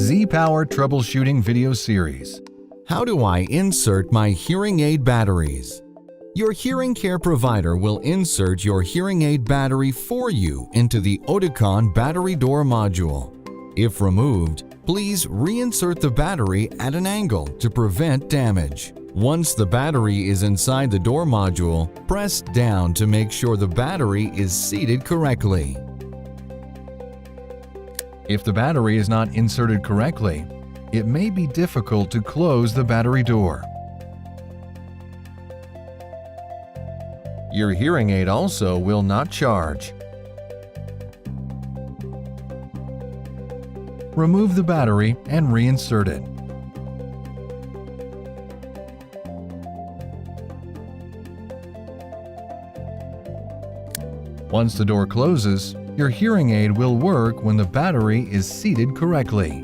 ZPower Troubleshooting Video Series. How do I insert my hearing aid batteries? Your hearing care provider will insert your hearing aid battery for you into the Oticon battery door module. If removed, please reinsert the battery at an angle to prevent damage. Once the battery is inside the door module, press down to make sure the battery is seated correctly. If the battery is not inserted correctly, it may be difficult to close the battery door. Your hearing aid also will not charge. Remove the battery and reinsert it. Once the door closes, your hearing aid will work when the battery is seated correctly.